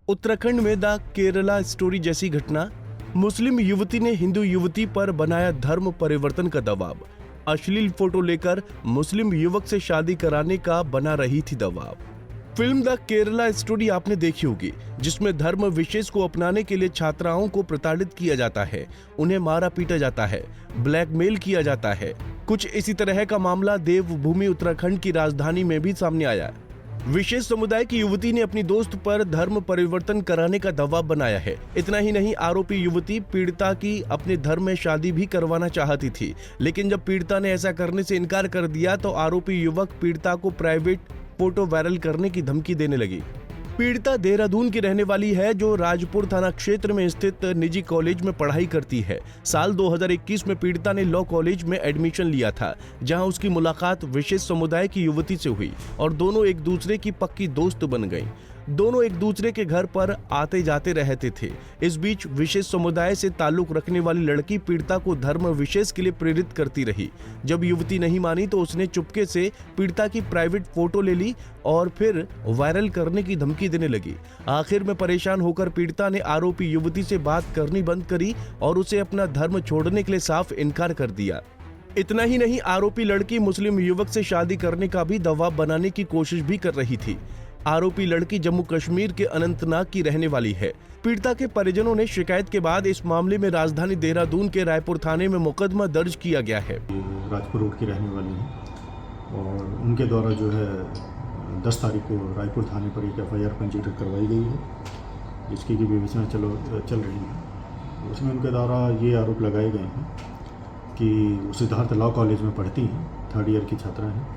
उत्तराखंड में the Kerala story जैसी घटना। मुस्लिम युवती ने हिंदू युवती पर बनाया धर्म परिवर्तन का दबाव। अश्लील फोटो लेकर मुस्लिम युवक से शादी कराने का बना रही थी दबाव। फिल्म द केरला स्टोरी आपने देखी होगी, जिसमें धर्म विशेष को अपनाने के लिए छात्राओं को प्रताड़ित किया जाता है, उन्हें मारा पीटा जाता है, ब्लैकमेल किया जाता है। कुछ इसी तरह का मामला देवभूमि उत्तराखंड की राजधानी में भी सामने आया। विशेष समुदाय की युवती ने अपनी दोस्त पर धर्म परिवर्तन कराने का दबाव बनाया है। इतना ही नहीं, आरोपी युवती पीड़िता की अपने धर्म में शादी भी करवाना चाहती थी, लेकिन जब पीड़िता ने ऐसा करने से इनकार कर दिया तो आरोपी युवक पीड़िता को प्राइवेट फोटो वायरल करने की धमकी देने लगी। पीड़िता देहरादून की रहने वाली है, जो राजपुर थाना क्षेत्र में स्थित निजी कॉलेज में पढ़ाई करती है। साल 2021 में पीड़िता ने लॉ कॉलेज में एडमिशन लिया था, जहां उसकी मुलाकात विशेष समुदाय की युवती से हुई और दोनों एक दूसरे की पक्की दोस्त बन गईं। दोनों एक दूसरे के घर पर आते जाते रहते थे। इस बीच विशेष समुदाय से ताल्लुक रखने वाली लड़की पीड़िता को धर्म विशेष के लिए प्रेरित करती रही। जब युवती नहीं मानी तो उसने चुपके से पीड़िता की प्राइवेट फोटो ले ली और फिर वायरल करने की धमकी देने लगी। आखिर में परेशान होकर पीड़िता ने आरोपी युवती से बात करनी बंद करी और उसे अपना धर्म छोड़ने के लिए साफ इनकार कर दिया। इतना ही नहीं, आरोपी लड़की मुस्लिम युवक से शादी करने का भी दबाव बनाने की कोशिश भी कर रही थी। आरोपी लड़की जम्मू कश्मीर के अनंतनाग की रहने वाली है। पीड़िता के परिजनों ने शिकायत के बाद इस मामले में राजधानी देहरादून के रायपुर थाने में मुकदमा दर्ज किया गया है। राजपुर रोड की रहने वाली है और उनके द्वारा जो है 10 तारीख को रायपुर थाने पर एक FIR पंजीकृत करवाई गई है, जिसकी की विवेचना चल रही है। उसमें उनके द्वारा ये आरोप लगाए गए हैं कि वो सिद्धार्थ लॉ कॉलेज में पढ़ती हैं, 3rd ईयर की छात्रा हैं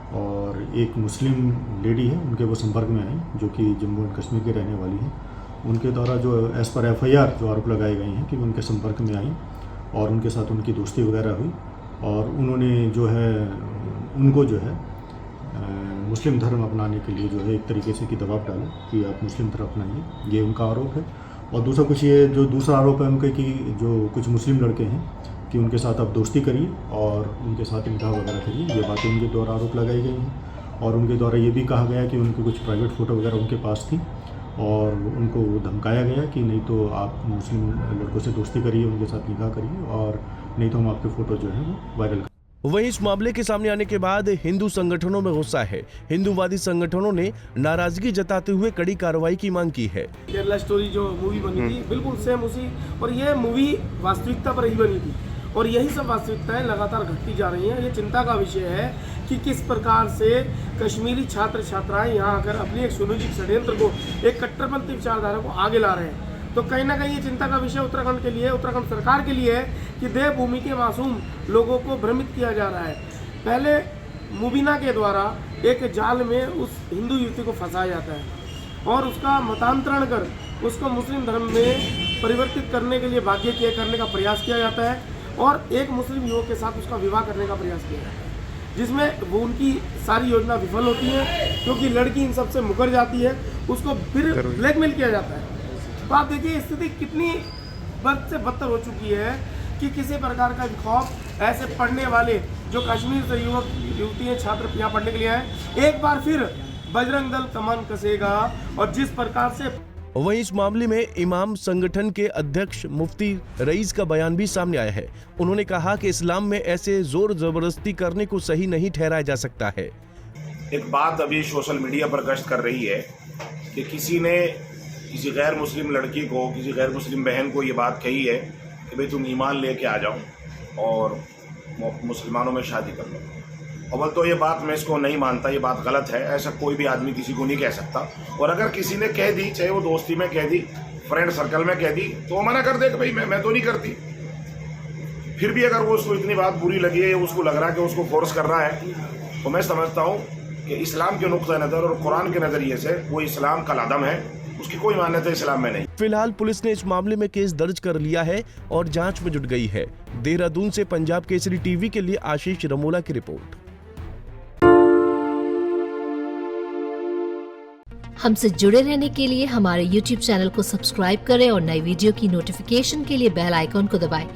और एक मुस्लिम लेडी है, उनके वो संपर्क में आई जो कि जम्मू एंड कश्मीर की रहने वाली है। उनके द्वारा जो एज़ पर FIR जो आरोप लगाए गए हैं कि उनके संपर्क में आई और उनके साथ उनकी दोस्ती वगैरह हुई और उन्होंने जो है उनको जो है मुस्लिम धर्म अपनाने के लिए जो है एक तरीके से कि दबाव डाला कि आप मुस्लिम धर्म अपनाइए, ये उनका आरोप है। और दूसरा आरोप है उनके कि जो कुछ मुस्लिम लड़के हैं कि उनके साथ आप दोस्ती करिए और उनके साथ निकाह वगैरह करिए, ये बातें उनके द्वारा आरोप लगाई गई हैं। और उनके द्वारा ये भी कहा गया कि उनकी कुछ प्राइवेट फ़ोटो वगैरह उनके पास थी और उनको धमकाया गया कि नहीं तो आप मुस्लिम लड़कों से दोस्ती करिए, उनके साथ निकाह करिए और नहीं तो हम आपके फ़ोटो जो है वो वायरल करें। वहीं इस मामले के सामने आने के बाद हिंदू संगठनों में गुस्सा है। हिंदूवादी संगठनों ने नाराजगी जताते हुए कड़ी कार्रवाई की मांग की है। केरला स्टोरी जो मूवी बनी थी बिल्कुल सेम उसी, और ये मूवी वास्तविकता पर ही बनी थी और यही सब वास्तविकताएं लगातार घटती जा रही हैं। ये चिंता का विषय है कि किस प्रकार से कश्मीरी छात्र छात्राएं यहाँ आकर अपनी एक सुनियोजित षड्यंत्र को, एक कट्टरपंथी विचारधारा को आगे ला रहे हैं। तो कहीं ना कहीं ये चिंता का विषय उत्तराखंड के लिए, उत्तराखंड सरकार के लिए है कि देवभूमि के मासूम लोगों को भ्रमित किया जा रहा है। पहले मुबीना के द्वारा एक जाल में उस हिंदू युवती को फंसाया जाता है और उसका मतांतरण कर उसको मुस्लिम धर्म में परिवर्तित करने के लिए बाध्य करने का प्रयास किया जाता है और एक मुस्लिम युवक के साथ उसका विवाह करने का प्रयास किया जाता है, जिसमें वो उनकी सारी योजना विफल होती है क्योंकि लड़की इन सबसे मुकर जाती है, उसको फिर ब्लैकमेल किया जाता है। तो आप देखिए स्थिति कितनी बद से बदतर हो चुकी है कि किसी प्रकार का खौफ ऐसे पढ़ने वाले जो कश्मीर से युवक युवतियाँ छात्र यहाँ पढ़ने के लिए आए, एक बार फिर बजरंग दल कमान कसेगा। और जिस प्रकार से वहीं इस मामले में इमाम संगठन के अध्यक्ष मुफ्ती रईस का बयान भी सामने आया है। उन्होंने कहा कि इस्लाम में ऐसे जोर जबरदस्ती करने को सही नहीं ठहराया जा सकता है। एक बात अभी सोशल मीडिया पर गश्त कर रही है कि किसी ने किसी गैर मुस्लिम लड़की को, किसी गैर मुस्लिम बहन को ये बात कही है कि भाई तुम ईमान लेके आ जाओ और मुसलमानों में शादी कर लो। अव्वल तो ये बात मैं इसको नहीं मानता, ये बात गलत है। ऐसा कोई भी आदमी किसी को नहीं कह सकता और अगर किसी ने कह दी, चाहे वो दोस्ती में कह दी, फ्रेंड सर्कल में कह दी, तो वो मना कर दे कि भाई मैं तो नहीं करती। फिर भी अगर वो उसको इतनी बात बुरी लगी है, उसको लग रहा है कि उसको फोर्स कर रहा है, तो मैं समझता हूँ कि इस्लाम के नुक्ता नज़र और कुरान के नज़रिए से वो इस्लाम का लादम है, उसकी कोई मान्यता इस्लाम में नहीं। फिलहाल पुलिस ने इस मामले में केस दर्ज कर लिया है और जांच में जुट गई है। देहरादून से पंजाब केसरी टीवी के लिए आशीष रमोला की रिपोर्ट। हमसे जुड़े रहने के लिए हमारे YouTube चैनल को सब्सक्राइब करें और नई वीडियो की नोटिफिकेशन के लिए बेल आइकॉन को दबाएं।